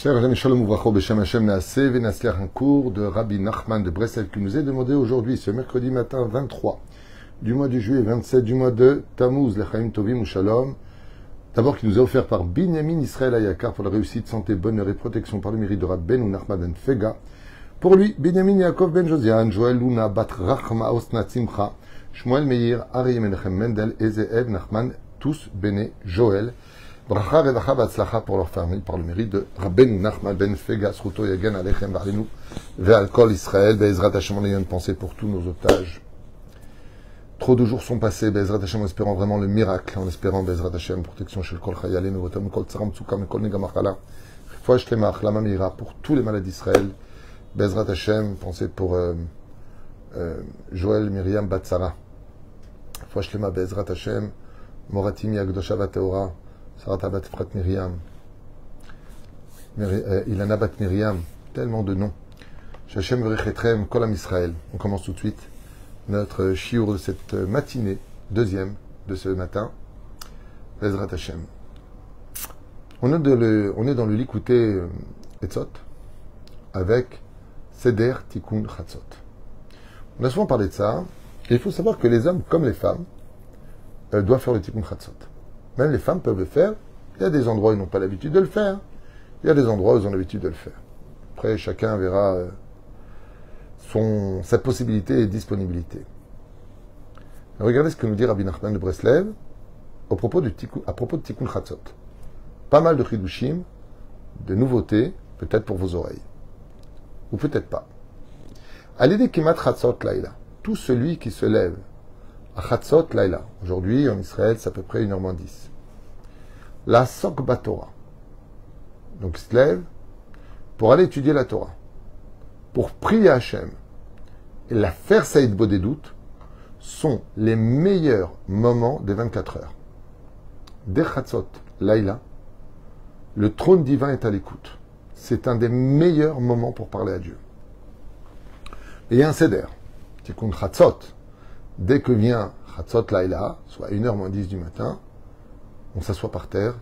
Shalom Uvracho Beshem Hashem Naaseh Venasliach, un cours de Rabbi Nachman de Breslev qui nous est demandé aujourd'hui, ce mercredi matin 23 du mois de juillet, 27 du mois de Tammuz, Lechaim Tovim ou Shalom. D'abord, qui nous est offert par Binyamin Israël Ayakar pour la réussite, santé, bonheur et protection par le mérite de Rabbi Ben ou Nachman Ben Fega. Pour lui, Binyamin Yaakov Ben Josian, Joël Luna, Bat Rachma Osna Tzimcha, Shmuel Meir, Ari Menachem Mendel, Ezeev Nachman, tous Bene Joël. Bracha Revacha Batzlacha pour leur famille, par le mérite de Rabbeinu Nachman Ben Fega, Sruto Yagen Alechem Barlenu, Ve'al Kol Israël, Be'ezrat Hashem, on a une pensée pour tous nos otages. Trop de jours sont passés, Be'ezrat Hashem, en espérant vraiment le miracle, en espérant Be'ezrat Hashem, protection chez le Kol Chayalem, Votam, Kol Tsaram Tsukam, Kol Negamachala, Fouach Lemach, Lama Mira, pour tous les malades d'Israël, Be'ezrat Hashem, pensée pour Joël Myriam Batsara, Fouach Lema, Be'ezrat Hashem, Moratim Yagdosha Vateora, Sarata Bat Frat Myriam, Ilana Bat Myriam, tellement de noms. Shachem Verechetrem, Kolam Israël. On commence tout de suite notre shiur de cette matinée, deuxième de ce matin, Bezrat Hashem. On est dans le Likouté Etzot avec Seder Tikkun Chatzot. On a souvent parlé de ça, et il faut savoir que les hommes comme les femmes doivent faire le Tikkun Chatzot. Même les femmes peuvent le faire. Il y a des endroits où ils n'ont pas l'habitude de le faire. Il y a des endroits où ils ont l'habitude de le faire. Après, chacun verra sa possibilité et disponibilité. Alors, regardez ce que nous dit Rabbi Nachman de Breslev à propos de Tikkun Chatzot. Pas mal de chidushim, de nouveautés, peut-être pour vos oreilles. Ou peut-être pas. À l'idée Kimat Chatzot Laïla, tout celui qui se lève à Chatzot Laïla. Aujourd'hui, en Israël, c'est à peu près 1h10. La Sokba Torah. Donc, il se lève pour aller étudier la Torah, pour prier Hachem et la faire Saïd Bodédout sont les meilleurs moments des 24 heures. Dès Chatzot Laïla, le trône divin est à l'écoute. C'est un des meilleurs moments pour parler à Dieu. Et il y a un Seder, Tikkun Chatzot. Dès que vient Chatzot Laïla, soit 1h-10 du matin, on s'assoit par terre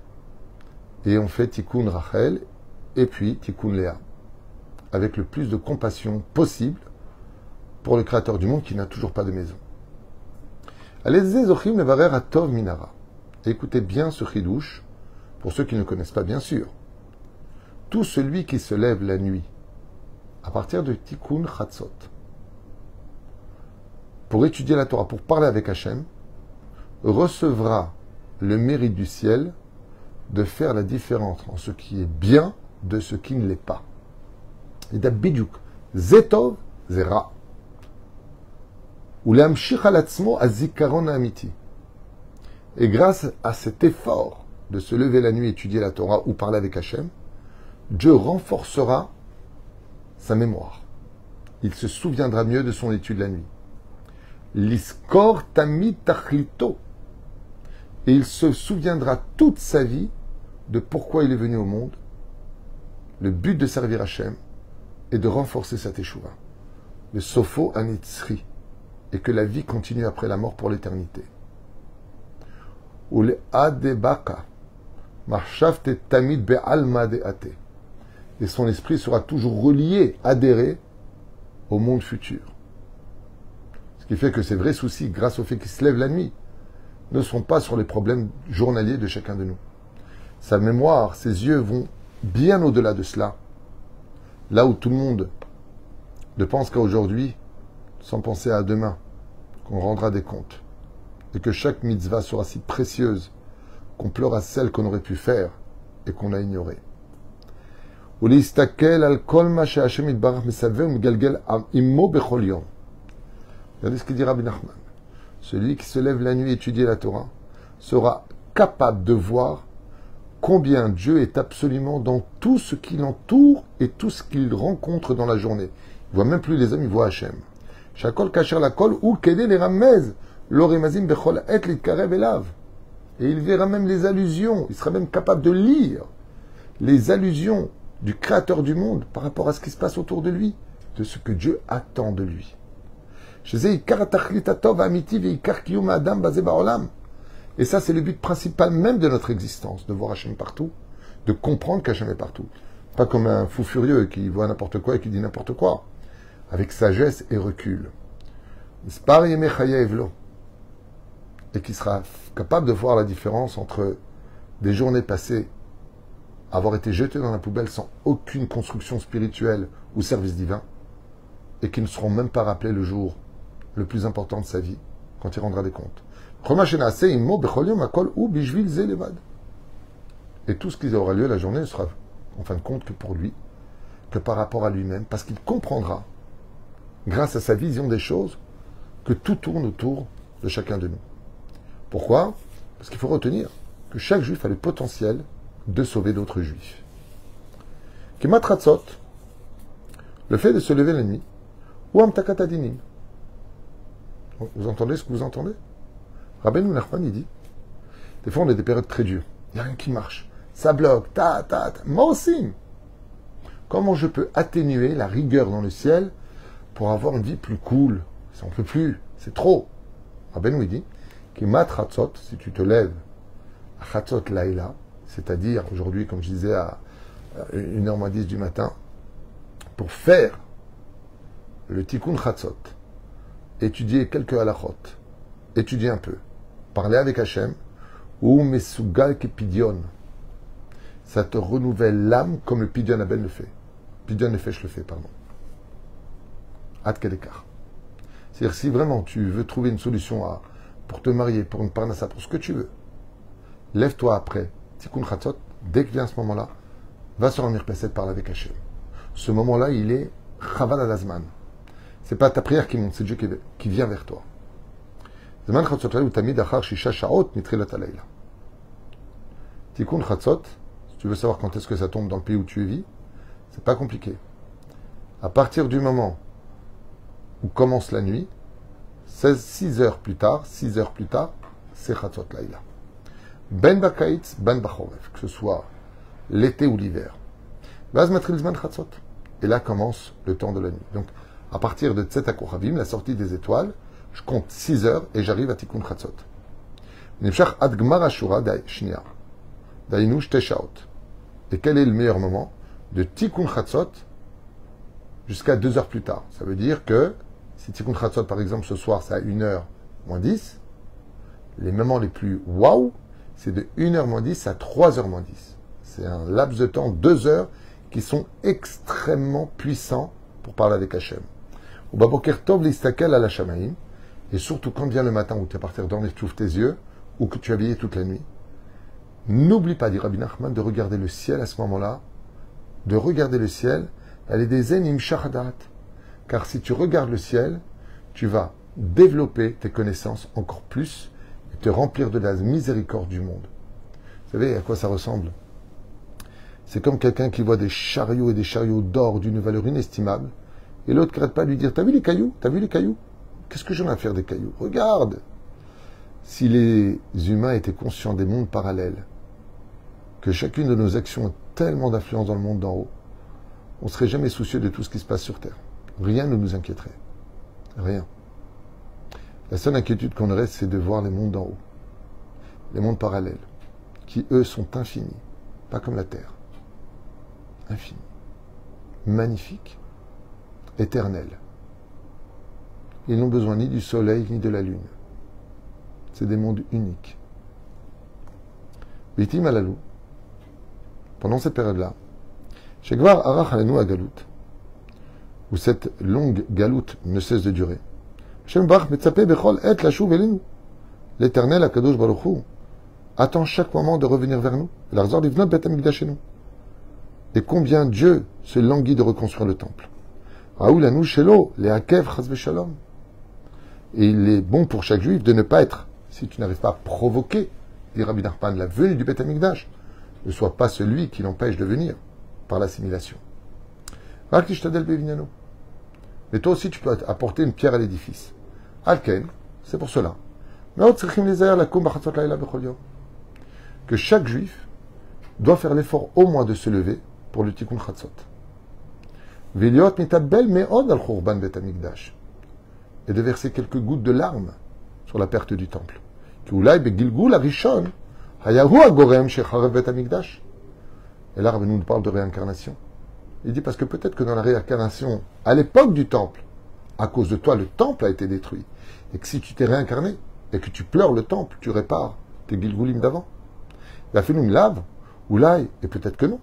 et on fait Tikkun Rachel et puis Tikkun Léa, avec le plus de compassion possible pour le Créateur du monde qui n'a toujours pas de maison. Allez-y, Zochim Nevarer Atov Minara. Écoutez bien ce chidouche, pour ceux qui ne connaissent pas, bien sûr. Tout celui qui se lève la nuit, à partir de Tikkun Chatzot, pour étudier la Torah, pour parler avec Hachem, recevra le mérite du ciel de faire la différence entre ce qui est bien de ce qui ne l'est pas. Et d'abidjouk, zetov, zera. Ou l'amshich alatzmo azikaron amiti. Et grâce à cet effort de se lever la nuit, étudier la Torah ou parler avec Hachem, Dieu renforcera sa mémoire. Il se souviendra mieux de son étude la nuit. L'iskor tamid tachlito. Et il se souviendra toute sa vie de pourquoi il est venu au monde, le but de servir Hachem et de renforcer sa teshuva. Le sofo anitzri. Et que la vie continue après la mort pour l'éternité. Ou le adebaka. Marshafte tamid be'alma de'ate. Et son esprit sera toujours relié, adhéré au monde futur. Ce qui fait que ses vrais soucis, grâce au fait qu'il se lève la nuit, ne sont pas sur les problèmes journaliers de chacun de nous. Sa mémoire, ses yeux vont bien au-delà de cela. Là où tout le monde ne pense qu'à aujourd'hui, sans penser à demain, qu'on rendra des comptes. Et que chaque mitzvah sera si précieuse qu'on pleure à celle qu'on aurait pu faire et qu'on a ignorée. Regardez ce qu'il dit Rabbi Nachman. Celui qui se lève la nuit étudier la Torah sera capable de voir combien Dieu est absolument dans tout ce qui l'entoure et tout ce qu'il rencontre dans la journée. Il ne voit même plus les hommes, il voit Hachem. Shakol kasher la kol ou kede les ramez l'oremazim bechol et l'itkarev elav. Et il verra même les allusions. Il sera même capable de lire les allusions du Créateur du monde par rapport à ce qui se passe autour de lui, de ce que Dieu attend de lui. Et ça, c'est le but principal même de notre existence, de voir Hachem partout, de comprendre qu'Hachem est partout. Pas comme un fou furieux qui voit n'importe quoi et qui dit n'importe quoi. Avec sagesse et recul. Et qui sera capable de voir la différence entre des journées passées, avoir été jetées dans la poubelle sans aucune construction spirituelle ou service divin, et qui ne seront même pas rappelés le jour le plus important de sa vie, quand il rendra des comptes. Et tout ce qui aura lieu la journée ne sera en fin de compte que pour lui, que par rapport à lui-même, parce qu'il comprendra, grâce à sa vision des choses, que tout tourne autour de chacun de nous. Pourquoi? Parce qu'il faut retenir que chaque juif a le potentiel de sauver d'autres juifs. Kimatratzot, le fait de se lever la nuit, ou amtakatadinim. Vous entendez ce que vous entendez? Rabbeinu Nachman, il dit, des fois on a des périodes très dures, il n'y a rien qui marche, ça bloque, moi aussi. Comment je peux atténuer la rigueur dans le ciel pour avoir une vie plus cool? Ça on peut plus, c'est trop. Rabbeinu il dit, Kimatratzot, si tu te lèves à Chatzot Laïla, c'est-à-dire aujourd'hui, comme je disais, à 1h10 du matin, pour faire le Tikkun Chatzot, étudier quelques halachot, étudier un peu, parler avec Hachem, ou Mesugal Kepidion, ça te renouvelle l'âme comme le Pidyon Abel le fait. Pidyon Nefesh le fait, pardon. Ad quel écart. C'est-à-dire, si vraiment tu veux trouver une solution pour te marier, pour une parnassa, pour ce que tu veux, lève-toi après Tikkun Chatzot, dès que vient ce moment-là, va sur un mirpesset, parle avec Hachem. Ce moment-là, il est Chavad Adazman. C'est pas ta prière qui monte, c'est Dieu qui vient vers toi. Zaman Chatzot Laïla, ou Tamid Achar Shisha Shaot Mitrilat Alayla. Tikkun Chatzot, si tu veux savoir quand est-ce que ça tombe dans le pays où tu vis, c'est pas compliqué. À partir du moment où commence la nuit, 6 heures plus tard, c'est Chatzot Laïla. Ben Bakaitz, Ben Bachoref, que ce soit l'été ou l'hiver. Vaz Matril Zman Chatzot. Et là commence le temps de la nuit. Donc, à partir de Tzet HaKochavim, la sortie des étoiles, je compte 6 heures et j'arrive à Tikkun Chatzot. Nefshach Ad Gmar Ashura Shnia. Dainu Shteshaot. Et quel est le meilleur moment? De Tikkun Chatzot jusqu'à 2 heures plus tard. Ça veut dire que, si Tikkun Chatzot, par exemple, ce soir, c'est à 1h moins 10, les moments les plus waouh, c'est de 1h moins 10 à 3h moins 10. C'est un laps de temps, 2 heures, qui sont extrêmement puissants pour parler avec Hachem. Ou Baboker Tov Listakel à la Shamaïm, et surtout quand vient le matin où tu es parti dormir, tu ouvres tes yeux, ou que tu as veillé toute la nuit, n'oublie pas, dit Rabbi Nachman, de regarder le ciel à ce moment-là, de regarder le ciel, elle est des enim shahadat. Car si tu regardes le ciel, tu vas développer tes connaissances encore plus et te remplir de la miséricorde du monde. Vous savez à quoi ça ressemble? C'est comme quelqu'un qui voit des chariots et des chariots d'or d'une valeur inestimable, et l'autre qui n'arrête pas de lui dire, t'as vu les cailloux? T'as vu les cailloux? Qu'est-ce que j'en ai à faire des cailloux? Regarde! Si les humains étaient conscients des mondes parallèles, que chacune de nos actions a tellement d'influence dans le monde d'en haut, on ne serait jamais soucieux de tout ce qui se passe sur Terre. Rien ne nous inquiéterait. Rien. La seule inquiétude qu'on aurait, c'est de voir les mondes d'en haut. Les mondes parallèles, qui eux sont infinis, pas comme la Terre. Infinis. Magnifiques. Éternels. Ils n'ont besoin ni du soleil, ni de la lune. C'est des mondes uniques. Vitim alalou. Pendant cette période-là, Shekvar arach alenu à Galout, où cette longue galoute ne cesse de durer. L'Éternel, Akadosh Baruch Hu, attend chaque moment de revenir vers nous. Et combien Dieu se languit de reconstruire le temple. Et il est bon pour chaque juif de ne pas être, si tu n'arrives pas à provoquer, dit Rabbi Nachman, la venue du Beth Amikdash, ne sois pas celui qui l'empêche de venir par l'assimilation. Mais toi aussi, tu peux apporter une pierre à l'édifice. Alken, c'est pour cela. Que chaque juif doit faire l'effort au moins de se lever pour le Tikkun Chatzot. Et de verser quelques gouttes de larmes sur la perte du temple. Et là, Rabbi nous parle de réincarnation. Il dit parce que peut-être que dans la réincarnation, à l'époque du temple, à cause de toi, le temple a été détruit. Et que si tu t'es réincarné, et que tu pleures le temple, tu répares tes Gilgulim d'avant. Il a fait nous lave, Oulaï, et peut-être que non.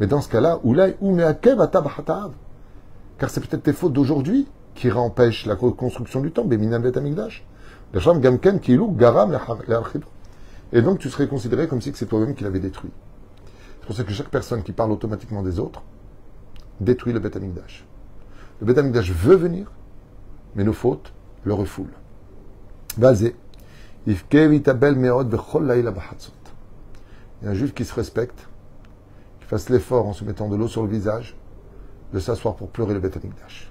Mais dans ce cas-là, Oulaï, ou meakev atabahatav. Car c'est peut-être tes fautes d'aujourd'hui qui empêchent la reconstruction du temple, Beminam Bet Amigdash. Gamken Kilou Garam Le'archido. Et donc tu serais considéré comme si c'est toi-même qui l'avais détruit. C'est pour ça que chaque personne qui parle automatiquement des autres détruit le Bet Amigdash. Le Bet Amigdash veut venir, mais nos fautes le refoulent. Bazé. Il y a un juif qui se respecte, qui fasse l'effort en se mettant de l'eau sur le visage, de s'asseoir pour pleurer le Bet Amigdash.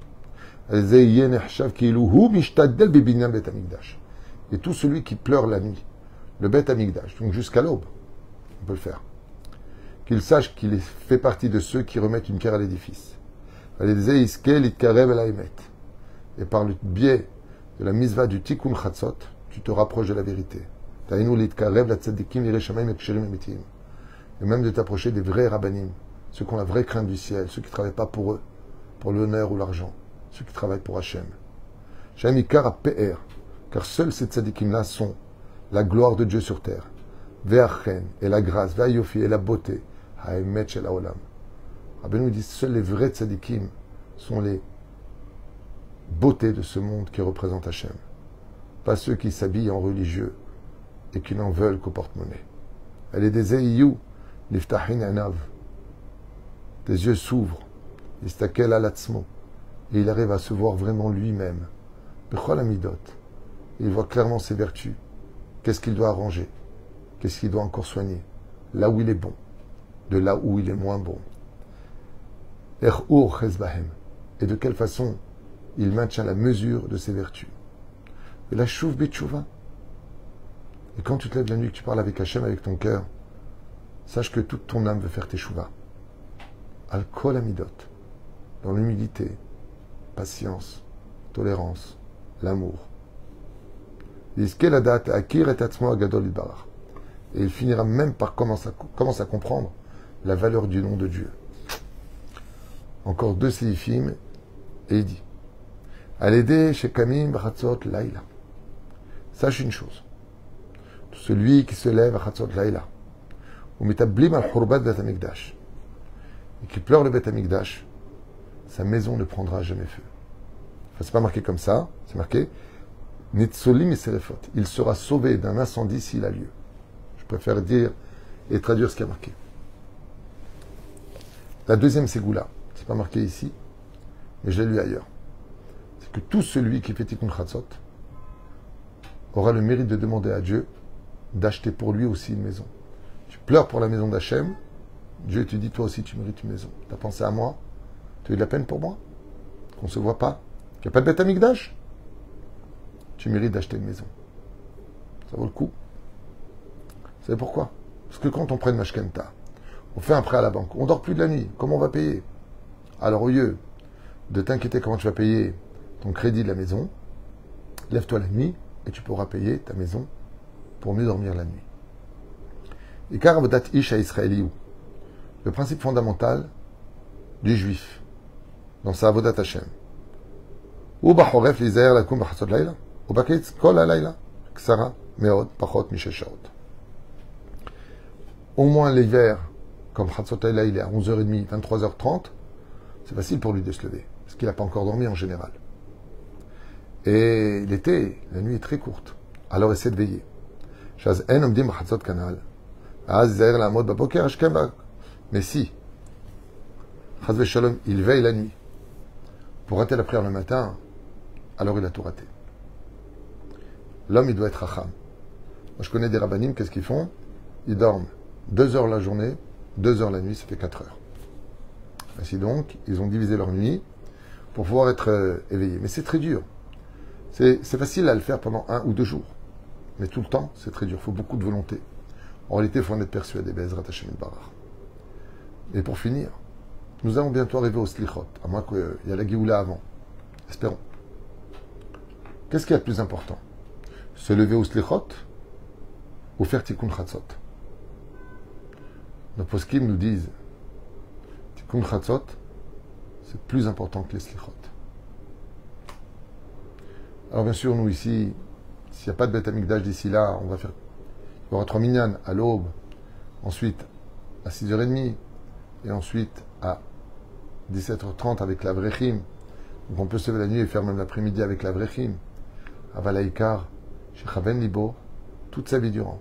Et tout celui qui pleure la nuit, le Bet Amigdash, donc jusqu'à l'aube, on peut le faire, qu'il sache qu'il fait partie de ceux qui remettent une pierre à l'édifice. Et par le biais de la misva du Tikkun Chatzot, tu te rapproches de la vérité. Et même de t'approcher des vrais rabbanim, ceux qui ont la vraie crainte du ciel, ceux qui ne travaillent pas pour eux, pour l'honneur ou l'argent, ceux qui travaillent pour Hachem. Hachem Ikar a PR, car seuls ces tzadikim-là sont la gloire de Dieu sur terre, Ve'achen, et la grâce, Ve'ayofi, et la beauté, Ha'emet shel haolam. Rabbeinu nous dit, seuls les vrais tzadikim sont les beautés de ce monde qui représente Hachem. Pas ceux qui s'habillent en religieux et qui n'en veulent qu'au porte-monnaie. Elle est des Eiyou, Niftahin Anav. Des yeux s'ouvrent, Istakel alatzmo, et il arrive à se voir vraiment lui-même. Bechol Amidot. Il voit clairement ses vertus. Qu'est-ce qu'il doit arranger? Qu'est-ce qu'il doit encore soigner? Là où il est bon, de là où il est moins bon. Er'ur Chezbahem. Et de quelle façon il maintient la mesure de ses vertus. Et la chouv betchouva. Et quand tu te lèves la nuit, que tu parles avec Hachem, avec ton cœur, sache que toute ton âme veut faire tes chouvas. Al-Kol Amidot. Dans l'humilité, patience, tolérance, l'amour. Et il finira même par commencer à comprendre la valeur du nom de Dieu. Encore 2 séifim, et il dit Al-Ede Shekamim B'Chatzot Laïla. Sache une chose. Celui qui se lève à Chatzot Laïla, ou Metablim al-Hurbat Bet Amigdash, et qui pleure le Bet Amigdash, sa maison ne prendra jamais feu. Enfin, c'est pas marqué comme ça, c'est marqué Nitzolim et Serefot. Il sera sauvé d'un incendie s'il a lieu. Je préfère dire et traduire ce qui est marqué. La deuxième ségoula, c'est pas marqué ici, mais je l'ai lu ailleurs. C'est que tout celui qui fait Tikkun Chatzot aura le mérite de demander à Dieu d'acheter pour lui aussi une maison. Tu pleures pour la maison d'Hachem, Dieu te dit, toi aussi tu mérites une maison. Tu as pensé à moi? Tu as eu de la peine pour moi? Qu'on ne se voit pas? Qu'il n'y a pas de Beth Amikdash? Tu mérites d'acheter une maison. Ça vaut le coup. Vous savez pourquoi? Parce que quand on prend une mashkenta, on fait un prêt à la banque, on dort plus de la nuit, comment on va payer? Alors au lieu de t'inquiéter comment tu vas payer ton crédit de la maison, lève-toi la nuit et tu pourras payer ta maison pour mieux dormir la nuit. Et car avodat ish à Israéliou, le principe fondamental du juif dans sa avodat Hashem. Ou bachoref l'isaer lakum b'chatzot laïla, ou baketz kol laïla, ksara meod pachot misheshaot. Au moins l'hiver, comme chatzot laïla, il est à 11h30, 23h30, c'est facile pour lui de se lever, parce qu'il n'a pas encore dormi en général. Et l'été, la nuit est très courte, alors essaie de veiller. Shaz en omdim b'chatzot kanal, az izaer la'amod baboker ashkem bak. Mais si, chaz v'shalom, il veille la nuit, pour rater la prière le matin, alors il a tout raté. L'homme, il doit être racham. Moi, je connais des rabbanim, qu'est-ce qu'ils font? Ils dorment 2 heures la journée, 2 heures la nuit, ça fait 4 heures. Ainsi donc, ils ont divisé leur nuit pour pouvoir être éveillés. Mais c'est très dur. C'est facile à le faire pendant 1 ou 2 jours. Mais tout le temps, c'est très dur. Il faut beaucoup de volonté. En réalité, il faut en être persuadé. Be'ezrat Hashem Barar. Et pour finir, nous allons bientôt arriver au Slichot, à moins qu'il y ait la Géoula avant. Espérons. Qu'est-ce qui est le plus important? Se lever au Slichot ou faire Tikkun Chatzot? Nos poskim nous disent Tikkun Chatzot, c'est plus important que les slichot. Alors bien sûr, nous ici, s'il n'y a pas de Beth Amikdash d'ici là, il y aura 3 minyan à l'aube, ensuite à 6h30, et ensuite à 17h30 avec la Vrechim. Donc on peut se lever la nuit et faire même l'après-midi avec la Vrechim. Avalaïkar, chez Chaven Libo, toute sa vie durant.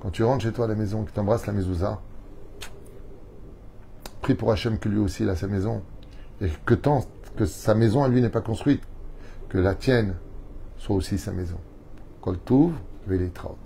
Quand tu rentres chez toi à la maison, que tu embrasses la mezouza, prie pour Hachem que lui aussi il a sa maison, et que sa maison à lui n'est pas construite, que la tienne soit aussi sa maison. Kol Tuv, Veileitraot.